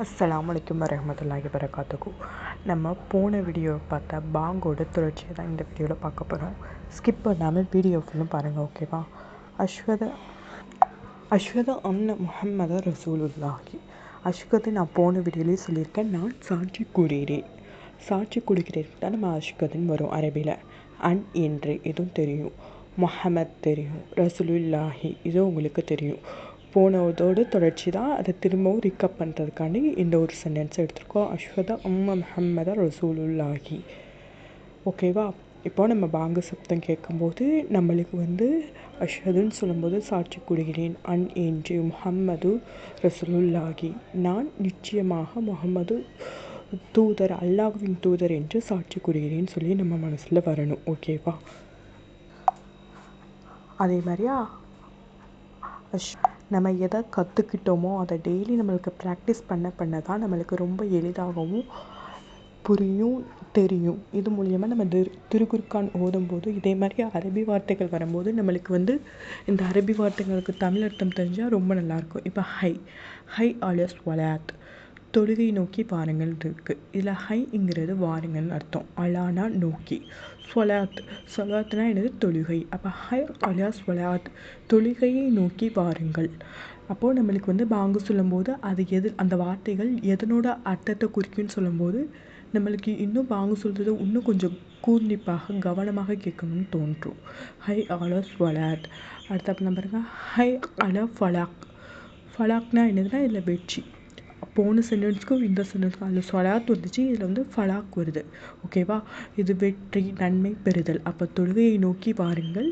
அஸ்ஸலாமு அலைக்கும் வரஹ்மத்துல்லாஹி வபரகாத்துஹு. நம்ம போன வீடியோ பார்த்தா பாங்கோட தொடர்ச்சியை தான் இந்த வீடியோவில் பார்க்க போகிறோம். ஸ்கிப் பண்ணாமல் வீடியோ ஃபுல்லும் பாருங்கள், ஓகேவா? அஷ்ஹது அன்ன முஹம்மத ரசூலுல்லாஹி. அஷ்ஹது நான் போன வீடியோலேயே சொல்லியிருக்கேன், நான் சாட்சி கூறுகிறேன். சாட்சி கொடுக்கிறேன் தான் நம்ம அஷ்ஹதுன்னு வரும் அரபியில். அன் என்று இதுவும் தெரியும், முஹம்மத் தெரியும், ரசூலுல்லாஹி இதுவும் உங்களுக்கு தெரியும். போனதோடு தொடர்ச்சி தான், அதை திரும்பவும் ரிக்கப் பண்ணுறதுக்காண்டி இந்த ஒரு சென்டென்ஸ் எடுத்துருக்கோம். அஷ்ஹது அன்ன முஹம்மத ரசூலுல்லாஹி, ஓகேவா? இப்போ நம்ம பாங்கு சப்தம் கேட்கும்போது நம்மளுக்கு அஷ்ஹதுன்னு சொல்லும்போது சாட்சி கூறுகிறேன், அன் என்று, முஹம்மது ரசூலுல்லாஹி நான் நிச்சயமாக முஹம்மது தூதர், அல்லாஹ்வின் தூதர் என்று சாட்சி கூறுகிறேன்னு சொல்லி நம்ம மனசில் வரணும், ஓகேவா? அதே மாதிரியா நம்ம எதை கற்றுக்கிட்டோமோ அதை டெய்லி நம்மளுக்கு ப்ராக்டிஸ் பண்ண தான் நம்மளுக்கு ரொம்ப எளிதாகவும் புரியும், தெரியும். இது மூலிமா நம்ம திருக்குர்ஆன் ஓதும்போது இதே மாதிரி அரபி வார்த்தைகள் வரும்போது நம்மளுக்கு இந்த அரபி வார்த்தைகளுக்கு தமிழ் அர்த்தம் தெரிஞ்சால் ரொம்ப நல்லாயிருக்கும். இப்போ ஹை அல ஸ்வலாத், தொழுகை நோக்கி வாருங்கள் இருக்குது. இதில் ஹைங்கிறது வாருங்கள்னு அர்த்தம், அலானா நோக்கி, சொலாத்னா என்னது, தொழுகை. அப்போ ஹை அலா ஸ்வலாத், தொழுகையை நோக்கி வாருங்கள். அப்போது நம்மளுக்கு பாங்கு சொல்லும்போது அது அந்த வார்த்தைகள் எதனோட அர்த்தத்தை குறிக்குன்னு சொல்லும்போது நம்மளுக்கு இன்னும் பாங்கு சொல்கிறது இன்னும் கொஞ்சம் கூர்ந்திப்பாக கவனமாக கேட்கணும்னு தோன்றும். ஹை அலா ஸ்வலாத். அடுத்த நம்பருங்க ஹை அலா ஃபலாக்னா என்னதுன்னா இதில் வெற்றி. போன சென்டென்ஸ்க்கும் இந்த சென்டென்ஸ்க்கும் அதில் சொலாத் வந்துச்சு, இதில் ஃபலாக் வருது, ஓகேவா? இது வெற்றி, நன்மை பெறுதல். அப்போ தொழுகையை நோக்கி வாருங்கள்,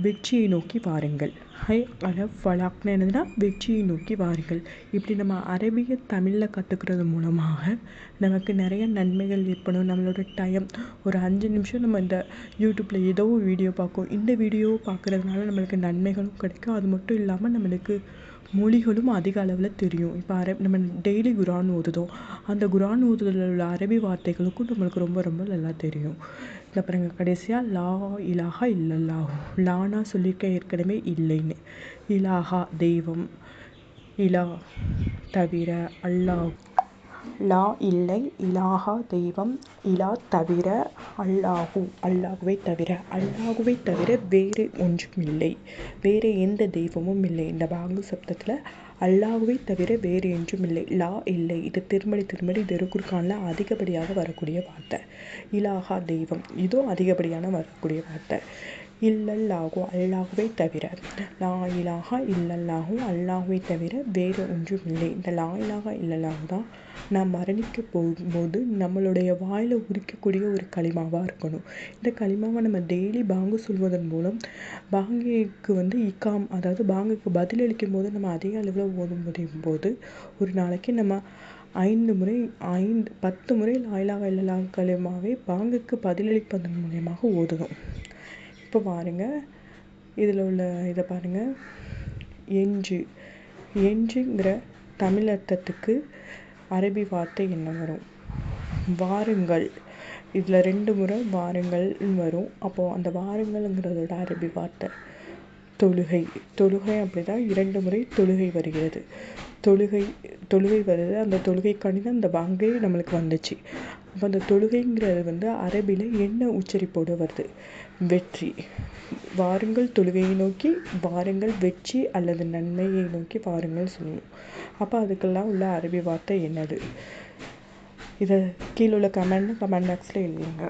வெற்றியை நோக்கி வாருங்கள். ஹை அல ஃபலாக்னா என்னதுன்னா வெற்றியை நோக்கி வாருங்கள். இப்படி நம்ம அரபியை தமிழில் கற்றுக்கிறது மூலமாக நமக்கு நிறைய நன்மைகள் ஏற்படும். நம்மளோட டைம் ஒரு 5 நிமிஷம் நம்ம இந்த யூடியூப்பில் ஏதோ ஒரு வீடியோ பார்க்கும், இந்த வீடியோ பார்க்குறதுனால நம்மளுக்கு நன்மைகளும் கிடைக்கும். அது மட்டும் இல்லாமல் நம்மளுக்கு மொழிகளும் அதிக அளவில் தெரியும். இப்போ நம்ம டெய்லி குரான் ஓதுதோம், அந்த குரான் ஓதுதலில் உள்ள அரபி வார்த்தைகளுக்கும் நம்மளுக்கு ரொம்ப ரொம்ப நல்லா தெரியும். இந்த பாருங்க, கடைசியாக லா இலாஹா இல்லல்லாஹு. லானா சொல்லியிருக்க ஏற்கனவே இல்லைன்னு, இலாஹா தெய்வம், இலா தவிர, அல்லாஹ் லா இல்லை, இலாஹா தெய்வம், இலா தவிர, அல்லாஹுவை தவிர வேறு ஒன்றும் இல்லை, வேறு எந்த தெய்வமும் இல்லை. இந்த பாங்கு சப்தத்தில் அல்லாஹுவை தவிர வேறு என்றும் இல்லை, லா இல்லை. இது திருமடி திருக்குர்ஆனில் அதிகப்படியாக வரக்கூடிய வார்த்தை. இலாஹா தெய்வம், இதுவும் அதிகப்படியான வரக்கூடிய வார்த்தை. இல்லல்லாஹு அல்லாஹுவை தவிர, லா இலாஹா இல்லல்லாஹு அல்லாஹுவை தவிர வேறு ஒன்றும் இல்லை. இந்த லா இலாஹா இல்லல்லாஹு தான் நான் மரணிக்க போகும்போது நம்மளுடைய வாயில் உரிக்கக்கூடிய ஒரு களிமாவாக இருக்கணும். இந்த களிமாவை நம்ம டெய்லி பாங்கு சொல்வதன் மூலம் பாங்குக்கு இக்காம், அதாவது பாங்குக்கு பதிலளிக்கும் போது நம்ம அதிக அளவில் ஓத முடியும் போது ஒரு நாளைக்கு நம்ம 10 முறை லா இலாஹா இல்லல்லாஹு களிமாவை பாங்குக்கு பதிலளிப்பதன் மூலமாக ஓதணும். இப்போ பாருங்கள், இதில் உள்ள இதை பாருங்கள், என்றுங்கிற தமிழ் அர்த்தத்துக்கு அரபி வார்த்தை என்ன வரும்? வாருங்கள். இதில் 2 முறை வாருங்கள்னு வரும். அப்போது அந்த வாருங்கள்ங்கிறதோட அரபி வார்த்தை தொழுகை அப்படி தான் 2 முறை தொழுகை வருகிறது. தொழுகை வருது, அந்த தொழுகைக்காண்டி தான் இந்த பாங்கே நம்மளுக்கு வந்துச்சு. அப்போ அந்த தொழுகைங்கிறது அரபியில் என்ன உச்சரிப்போடு வருது? வெற்றி. வாருங்கள் தொழுகையை நோக்கி வாருங்கள், வெற்றி அல்லது நன்மையை நோக்கி வாருங்கள் சொல்லணும். அப்போ அதுக்கெல்லாம் உள்ள அரபி வார்த்தை என்னது? இதை கீழே உள்ள கமெண்ட் பாக்ஸில் எழுதுங்க.